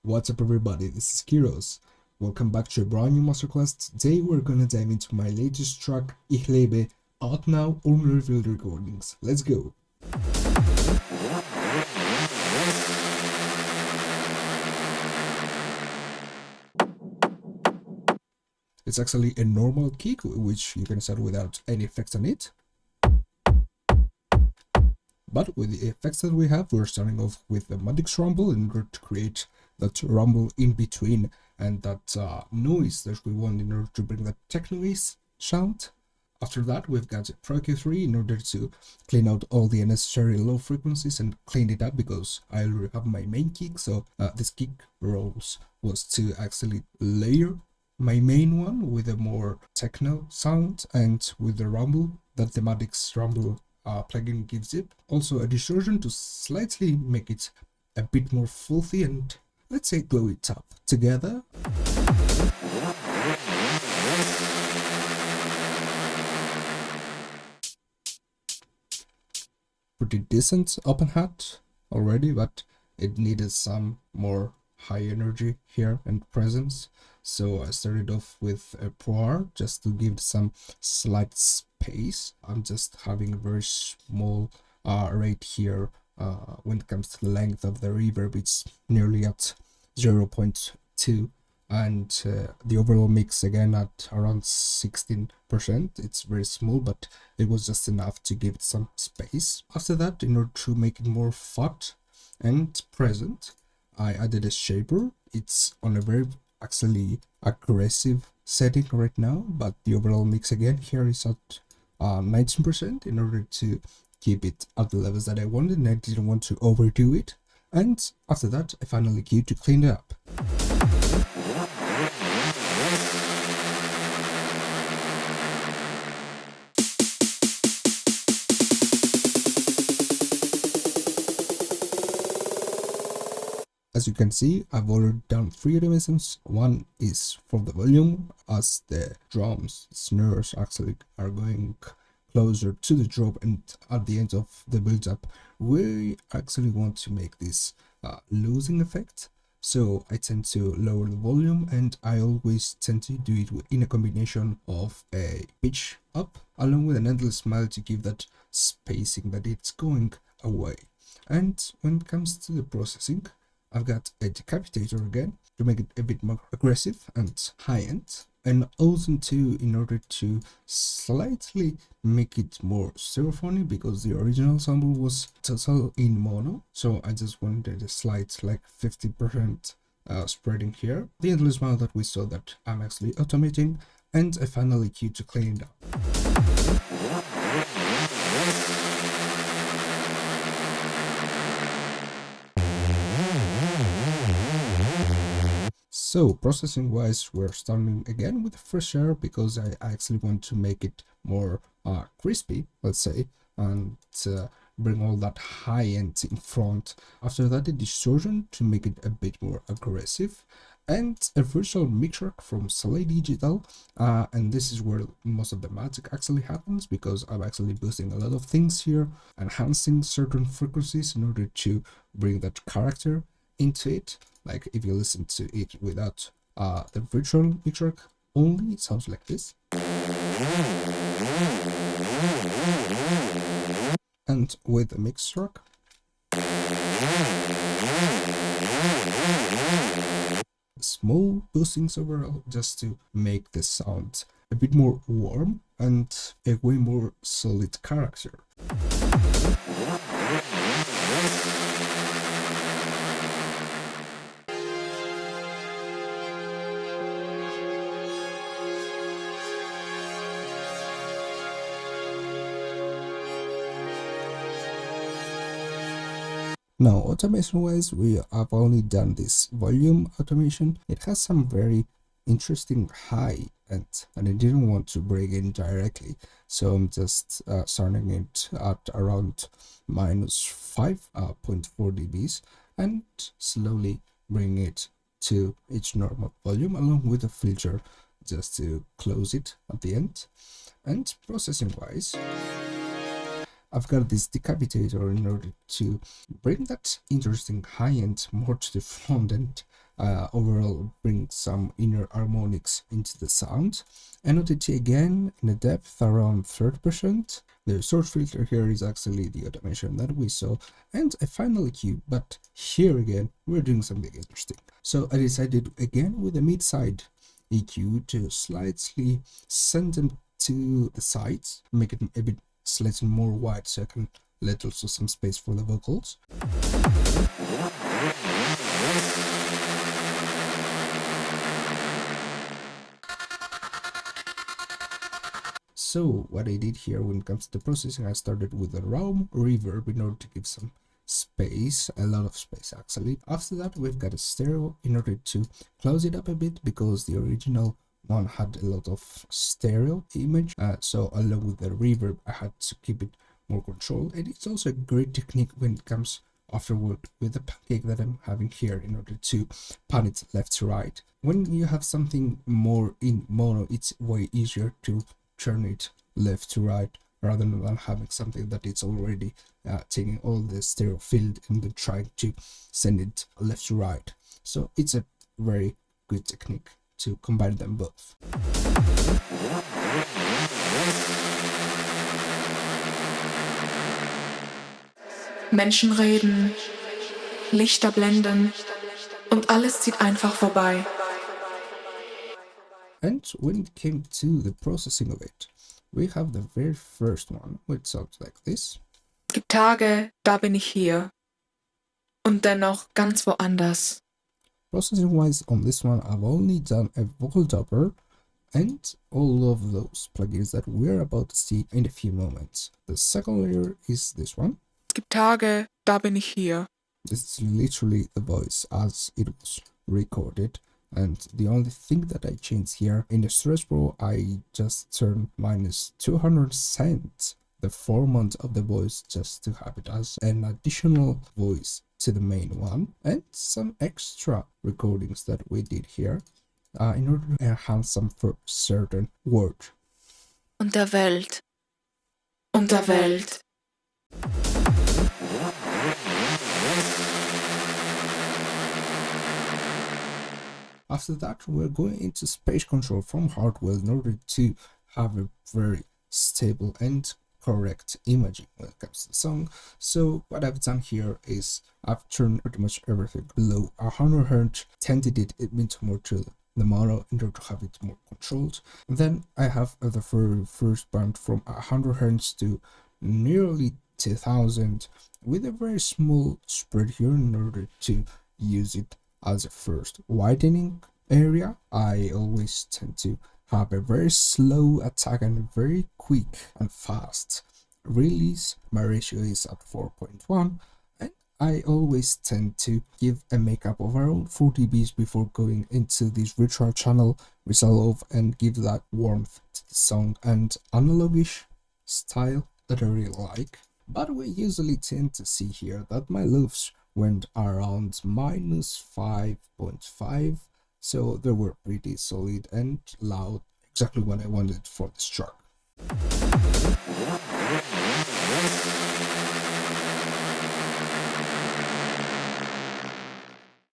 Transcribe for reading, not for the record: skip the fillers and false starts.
What's up everybody, this is Kyros. Welcome back to a brand new masterclass. Today we're gonna dive into my latest track, Lebe, out now on Revealed Recordings. Let's go! It's actually a normal kick, which you can start without any effects on it. But with the effects that we have, we're starting off with the Madix rumble in order to create that rumble in between and that noise that we want in order to bring that techno-bass sound. After that, we've got Pro Q3 in order to clean out all the unnecessary low frequencies and clean it up because I already have my main kick. So this kick rolls was to actually layer my main one with a more techno sound and with the rumble that the Madix rumble plugin gives it. Also a distortion to slightly make it a bit more filthy and let's say glow it up together. Pretty decent open hat already, but it needed some more high energy here and presence. So I started off with a Pro just to give some slight space. I'm just having a very small rate here when it comes to the length of the reverb. It's nearly at 0.2 and the overall mix again at around 16%. It's very small, but it was just enough to give it some space. After that, in order to make it more fat and present, I added a shaper. It's on a very actually aggressive setting right now, but the overall mix again here is at 19% in order to keep it at the levels that I wanted, and I didn't want to overdo it. And after that, I finally queued to clean it up. As you can see, I've already done 3 automations. One is for the volume, as the drums, snares actually are going closer to the drop, and at the end of the build-up, we actually want to make this losing effect. So I tend to lower the volume, and I always tend to do it in a combination of a pitch up along with an endless smile to give that spacing that it's going away. And when it comes to the processing, I've got a decapitator again to make it a bit more aggressive and high-end, and also too in order to slightly make it more stereophonic because the original sample was total in mono, so I just wanted a slight like 50% spreading here. The endless smile that we saw that I'm actually automating, and I finally queued to clean it up. So processing wise, we're starting again with fresh air because I actually want to make it more crispy, let's say, and bring all that high end in front. After that, a distortion to make it a bit more aggressive, and a virtual mix track from Slay Digital, and this is where most of the magic actually happens because I'm actually boosting a lot of things here, enhancing certain frequencies in order to bring that character into it. Like if you listen to it without the virtual mix track only, it sounds like this. And with the mix track, small boostings overall just to make the sound a bit more warm and a way more solid character. Now, automation wise, we have only done this volume automation. It has some very interesting high end, and I didn't want to bring in directly, so I'm just starting it at around minus 5.4 dBs and slowly bring it to its normal volume along with a filter just to close it at the end. And processing wise, I've got this decapitator in order to bring that interesting high end more to the front and overall bring some inner harmonics into the sound. NOTT again in a depth around 30%. The source filter here is actually the automation that we saw, and a final EQ, but here again we're doing something interesting. So I decided again with a mid-side EQ to slightly send them to the sides, make it a bit slightly more wide so I can let also some space for the vocals. So what I did here when it comes to the processing, I started with a raw reverb in order to give some space, a lot of space actually. After that we've got a stereo in order to close it up a bit because the original one had a lot of stereo image, so along with the reverb I had to keep it more controlled. And it's also a great technique when it comes afterward with the pancake that I'm having here in order to pan it left to right. When you have something more in mono, it's way easier to turn it left to right rather than having something that it's already taking all the stereo field and then trying to send it left to right. So it's a very good technique to combine them both. Menschen reden, Lichter blenden und alles zieht einfach vorbei. And when it came to the processing of it, we have the very first one, which sounds like this. Es gibt Tage, da bin ich hier und dennoch ganz woanders. Processing wise on this one, I've only done a vocal dubber and all of those plugins that we're about to see in a few moments. The second layer is this one. Es gibt Tage, da bin ich hier. This is literally the voice as it was recorded, and the only thing that I changed here in the Stress Pro, I just turned -200% the format of the voice just to have it as an additional voice to the main one, and some extra recordings that we did here in order to enhance some for certain words. Und der Welt. Und der Welt. After that, we're going into space control from hardware in order to have a very stable and correct imaging when it comes to the song. So what I've done here is I've turned pretty much everything below 100 Hz, tended it into more to the mono in order to have it more controlled. And then I have the very first band from 100 Hz to nearly 2000 with a very small spread here in order to use it as a first widening area. I always tend to have a very slow attack and a very quick and fast release. My ratio is at 4.1, and I always tend to give a makeup of around 4 dBs before going into this virtual channel, which I love and give that warmth to the song and analogish style that I really like. But we usually tend to see here that my loops went around -5.5, so they were pretty solid and loud, exactly what I wanted for this track.